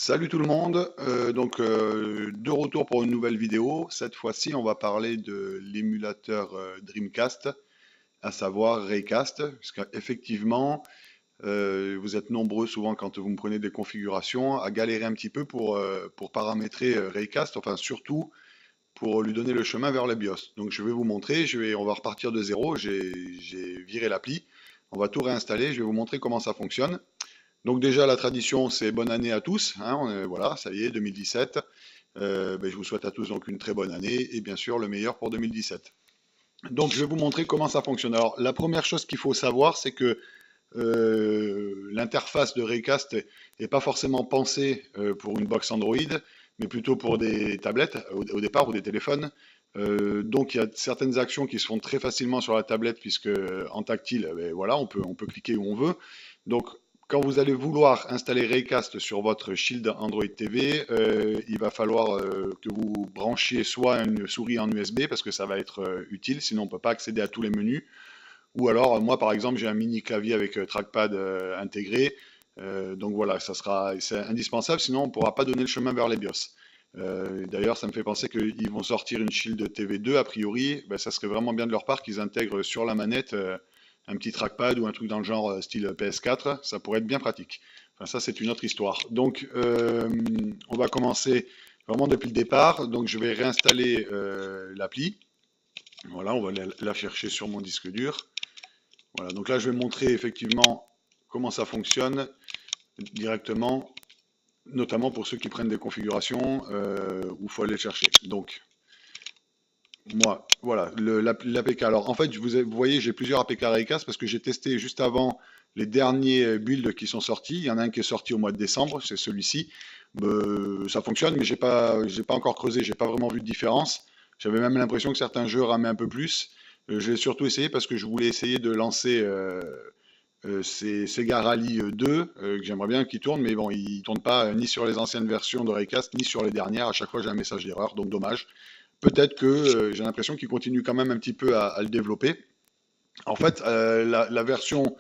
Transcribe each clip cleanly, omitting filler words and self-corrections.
Salut tout le monde, de retour pour une nouvelle vidéo. Cette fois-ci, on va parler de l'émulateur Dreamcast, à savoir Raycast, parce qu'effectivement, vous êtes nombreux souvent quand vous me prenez des configurations à galérer un petit peu pour paramétrer Raycast, enfin surtout pour lui donner le chemin vers le BIOS. Donc je vais vous montrer, on va repartir de zéro, j'ai viré l'appli, on va tout réinstaller, je vais vous montrer comment ça fonctionne. Donc déjà, la tradition, c'est bonne année à tous, hein, voilà, ça y est, 2017. Je vous souhaite à tous donc une très bonne année et bien sûr le meilleur pour 2017. Donc je vais vous montrer comment ça fonctionne. Alors la première chose qu'il faut savoir, c'est que l'interface de Raycast n'est pas forcément pensée pour une box Android, mais plutôt pour des tablettes au départ ou des téléphones. Donc il y a certaines actions qui se font très facilement sur la tablette puisque en tactile, voilà, on peut cliquer où on veut. Donc quand vous allez vouloir installer Raycast sur votre Shield Android TV, il va falloir que vous branchiez soit une souris en USB parce que ça va être utile, sinon on ne peut pas accéder à tous les menus. Ou alors, moi par exemple, j'ai un mini clavier avec trackpad intégré. Donc voilà, c'est indispensable, sinon on ne pourra pas donner le chemin vers les BIOS. D'ailleurs, ça me fait penser qu'ils vont sortir une Shield TV 2 a priori. Ça serait vraiment bien de leur part qu'ils intègrent sur la manette un petit trackpad ou un truc dans le genre style PS4. Ça pourrait être bien pratique. Enfin, ça, c'est une autre histoire. Donc, on va commencer vraiment depuis le départ. Donc, je vais réinstaller l'appli. Voilà, on va la chercher sur mon disque dur. Voilà, donc là, je vais montrer effectivement comment ça fonctionne directement, notamment pour ceux qui prennent des configurations où il faut aller le chercher. Donc, moi, voilà, l'APK. Alors, en fait, vous voyez, j'ai plusieurs APK Raycast parce que j'ai testé juste avant les derniers builds qui sont sortis. Il y en a un qui est sorti au mois de décembre, c'est celui-ci. Ça fonctionne, mais j'ai pas encore creusé, j'ai pas vraiment vu de différence. J'avais même l'impression que certains jeux ramaient un peu plus. J'ai surtout essayé parce que je voulais essayer de lancer Sega Rally 2, que j'aimerais bien qu'il tourne, mais bon, il tourne pas ni sur les anciennes versions de Raycast, ni sur les dernières. À chaque fois, j'ai un message d'erreur, donc dommage. Peut-être que j'ai l'impression qu'il continue quand même un petit peu à le développer. En fait, la version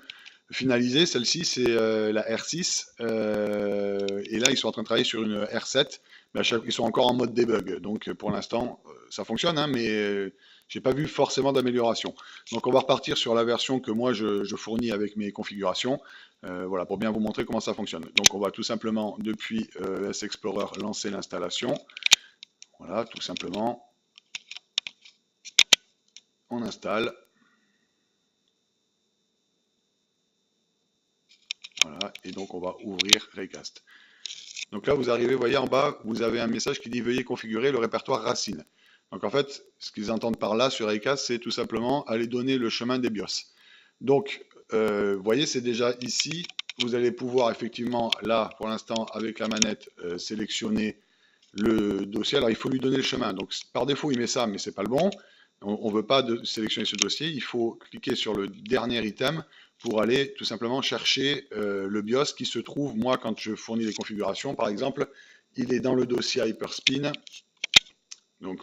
finalisée, celle-ci, c'est la R6. Et là, ils sont en train de travailler sur une R7. Mais ils sont encore en mode debug. Donc, pour l'instant, ça fonctionne, hein, mais j'ai pas vu forcément d'amélioration. Donc, on va repartir sur la version que moi, je fournis avec mes configurations. Voilà, pour bien vous montrer comment ça fonctionne. Donc, on va tout simplement, depuis S Explorer, lancer l'installation. Voilà, tout simplement. On installe. Voilà, et donc on va ouvrir Raycast. Donc là, vous arrivez, vous voyez en bas, vous avez un message qui dit veuillez configurer le répertoire racine. Donc en fait, ce qu'ils entendent par là sur Raycast, c'est tout simplement aller donner le chemin des BIOS. Donc, vous voyez, c'est déjà ici. Vous allez pouvoir effectivement, là, pour l'instant, avec la manette, sélectionner le dossier. Alors, il faut lui donner le chemin. Donc, par défaut, il met ça, mais c'est pas le bon. On ne veut pas sélectionner ce dossier. Il faut cliquer sur le dernier item pour aller tout simplement chercher le BIOS qui se trouve, moi, quand je fournis les configurations, par exemple, il est dans le dossier Hyperspin. Donc,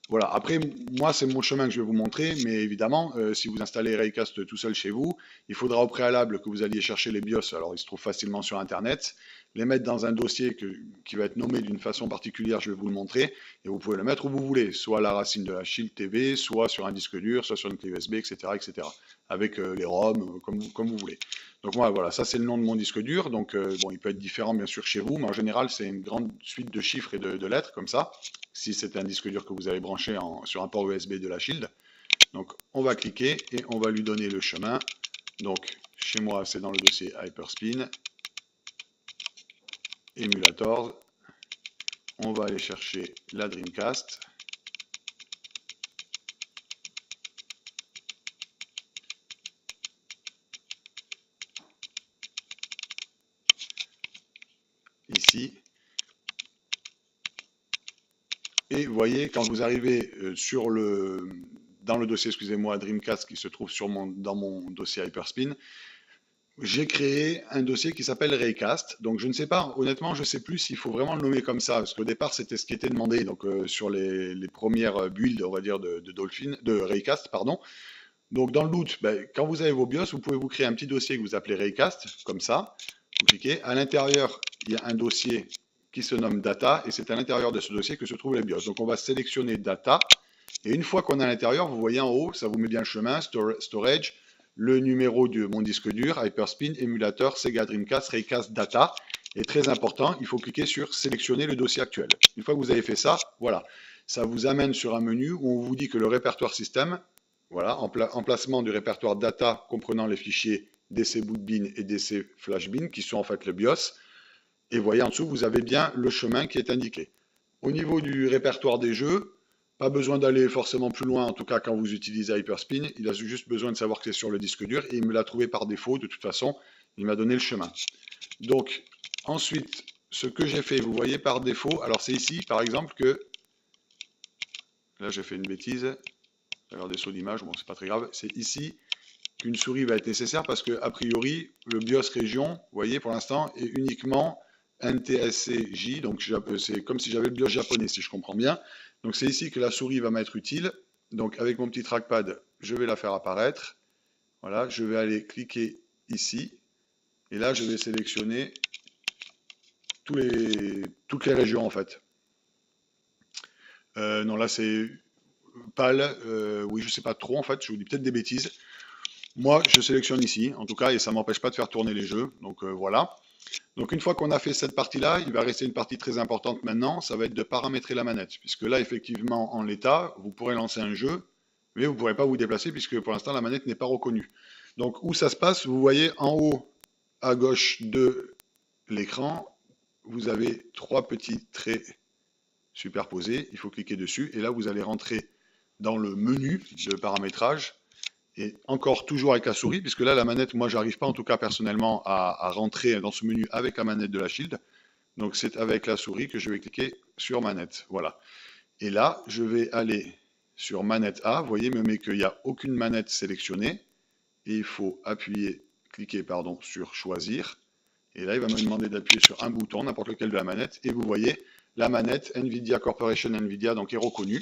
voilà. Après, moi, c'est mon chemin que je vais vous montrer, mais évidemment, si vous installez Raycast tout seul chez vous, il faudra au préalable que vous alliez chercher les BIOS. Alors, ils se trouvent facilement sur Internet, les mettre dans un dossier qui va être nommé d'une façon particulière, je vais vous le montrer, et vous pouvez le mettre où vous voulez, soit à la racine de la Shield TV, soit sur un disque dur, soit sur une clé USB, etc., etc., avec les ROM, comme vous voulez. Donc moi, voilà, ça c'est le nom de mon disque dur, donc bon, il peut être différent bien sûr chez vous, mais en général, c'est une grande suite de chiffres et de lettres, comme ça, si c'est un disque dur que vous avez branché sur un port USB de la Shield. Donc on va cliquer et on va lui donner le chemin. Donc chez moi, c'est dans le dossier Hyperspin. Emulator, on va aller chercher la Dreamcast. Ici. Et vous voyez, quand vous arrivez dans le dossier, excusez-moi, Dreamcast qui se trouve dans mon dossier Hyperspin, j'ai créé un dossier qui s'appelle Raycast. Donc je ne sais pas, honnêtement, je ne sais plus s'il faut vraiment le nommer comme ça, parce qu'au départ c'était ce qui était demandé. Donc sur les premières builds, on va dire, de Raycast, pardon. Donc dans le doute, quand vous avez vos BIOS, vous pouvez vous créer un petit dossier que vous appelez Raycast, comme ça. Vous cliquez. À l'intérieur, il y a un dossier qui se nomme Data, et c'est à l'intérieur de ce dossier que se trouvent les BIOS. Donc on va sélectionner Data, et une fois qu'on est à l'intérieur, vous voyez en haut, ça vous met bien le chemin, Storage, le numéro de mon disque dur, Hyperspin, émulateur, Sega Dreamcast, Raycast, Data. Et très important, il faut cliquer sur sélectionner le dossier actuel. Une fois que vous avez fait ça, voilà, ça vous amène sur un menu où on vous dit que le répertoire système, voilà, emplacement du répertoire data comprenant les fichiers DC bootbin et DC flashbin qui sont en fait le BIOS. Et vous voyez en dessous, vous avez bien le chemin qui est indiqué. Au niveau du répertoire des jeux, pas besoin d'aller forcément plus loin, en tout cas quand vous utilisez Hyperspin, il a juste besoin de savoir que c'est sur le disque dur et il me l'a trouvé par défaut, de toute façon, il m'a donné le chemin. Donc, ensuite, ce que j'ai fait, vous voyez par défaut, alors c'est ici par exemple que, là j'ai fait une bêtise, alors des sauts d'image, bon c'est pas très grave, c'est ici qu'une souris va être nécessaire parce que a priori, le BIOS région, vous voyez pour l'instant, est uniquement NTSC-J, donc c'est comme si j'avais le BIOS japonais si je comprends bien. Donc c'est ici que la souris va m'être utile. Donc avec mon petit trackpad, je vais la faire apparaître. Voilà, je vais aller cliquer ici. Et là, je vais sélectionner toutes les régions en fait. Non, là c'est PAL. Oui, je sais pas trop en fait, je vous dis peut-être des bêtises. Moi, je sélectionne ici, en tout cas, et ça ne m'empêche pas de faire tourner les jeux. Donc voilà. Donc une fois qu'on a fait cette partie-là, il va rester une partie très importante maintenant, ça va être de paramétrer la manette. Puisque là, effectivement, en l'état, vous pourrez lancer un jeu, mais vous ne pourrez pas vous déplacer puisque pour l'instant, la manette n'est pas reconnue. Donc où ça se passe, vous voyez en haut à gauche de l'écran, vous avez 3 petits traits superposés. Il faut cliquer dessus et là, vous allez rentrer dans le menu de paramétrage. Et encore toujours avec la souris, puisque là, la manette, moi, j'arrive pas, en tout cas personnellement, à rentrer dans ce menu avec la manette de la Shield. Donc, c'est avec la souris que je vais cliquer sur manette. Voilà. Et là, je vais aller sur manette A. Vous voyez, il me met qu'il n'y a aucune manette sélectionnée. Et il faut cliquer, sur choisir. Et là, il va me demander d'appuyer sur un bouton, n'importe lequel de la manette. Et vous voyez, la manette NVIDIA Corporation NVIDIA donc, est reconnue.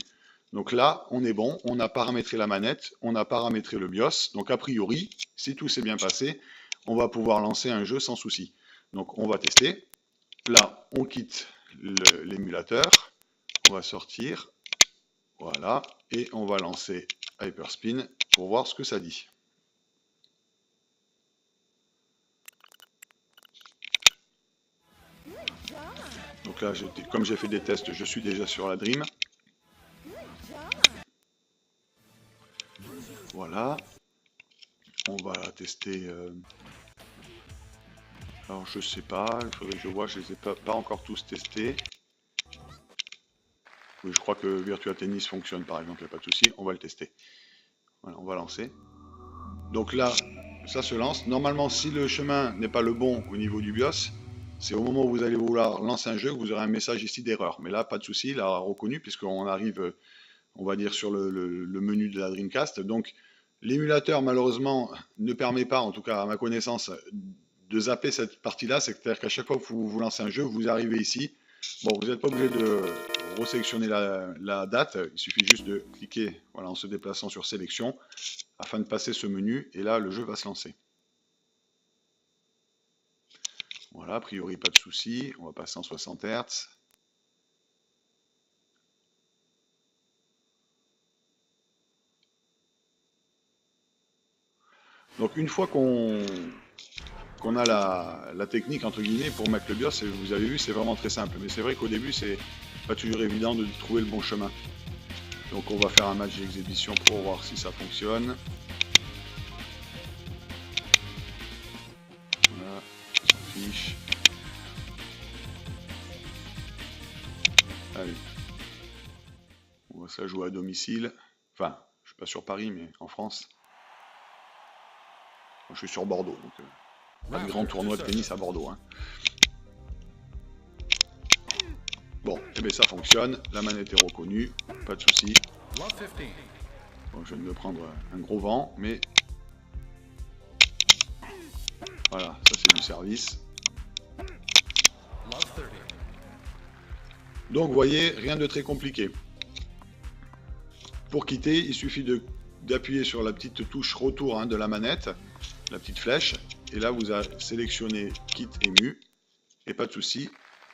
Donc là, on est bon, on a paramétré la manette, on a paramétré le BIOS. Donc a priori, si tout s'est bien passé, on va pouvoir lancer un jeu sans souci. Donc on va tester. Là, on quitte l'émulateur, on va sortir, voilà, et on va lancer Hyperspin pour voir ce que ça dit. Donc là, comme j'ai fait des tests, je suis déjà sur la Dream. Voilà, on va tester. Alors je sais pas, il faudrait que je vois, je les ai pas encore tous testés. Oui, je crois que Virtua Tennis fonctionne par exemple, il n'y a pas de souci, on va le tester. Voilà, on va lancer. Donc là, ça se lance. Normalement, si le chemin n'est pas le bon au niveau du BIOS, c'est au moment où vous allez vouloir lancer un jeu que vous aurez un message ici d'erreur. Mais là, pas de souci, il a reconnu puisqu'on arrive, on va dire, sur le menu de la Dreamcast. Donc l'émulateur, malheureusement, ne permet pas, en tout cas à ma connaissance, de zapper cette partie-là. C'est-à-dire qu'à chaque fois que vous lancez un jeu, vous arrivez ici. Bon, vous n'êtes pas obligé de resélectionner la date. Il suffit juste de cliquer voilà, en se déplaçant sur sélection afin de passer ce menu. Et là, le jeu va se lancer. Voilà, a priori, pas de souci. On va passer en 60 Hz. Donc une fois qu'on a la technique entre guillemets pour mettre le BIOS, vous avez vu, c'est vraiment très simple. Mais c'est vrai qu'au début, c'est pas toujours évident de trouver le bon chemin. Donc on va faire un match d'exhibition pour voir si ça fonctionne. Voilà, on s'en fiche. Allez. On va se la jouer à domicile. Enfin, je suis pas sur Paris, mais en France. Je suis sur Bordeaux, donc pas de grand tournoi de tennis à Bordeaux. Hein. Bon, et bien ça fonctionne, la manette est reconnue, pas de souci. Bon, je viens de me prendre un gros vent, mais voilà, ça c'est du service. Donc vous voyez, rien de très compliqué. Pour quitter, il suffit d'appuyer sur la petite touche retour hein, de la manette, la petite flèche, et là vous sélectionnez Quitte ému, et pas de souci,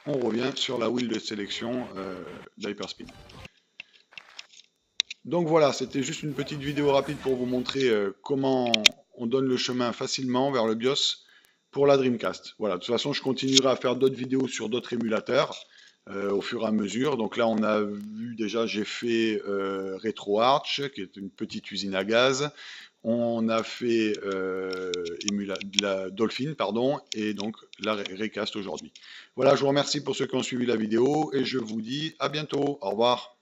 on revient sur la wheel de sélection d'Hyperspeed. Donc voilà, c'était juste une petite vidéo rapide pour vous montrer comment on donne le chemin facilement vers le BIOS pour la Dreamcast. Voilà, de toute façon, je continuerai à faire d'autres vidéos sur d'autres émulateurs au fur et à mesure. Donc là, on a vu déjà, j'ai fait RetroArch, qui est une petite usine à gaz. On a fait la Dolphin, pardon, et donc la Recast aujourd'hui. Voilà, je vous remercie pour ceux qui ont suivi la vidéo et je vous dis à bientôt. Au revoir.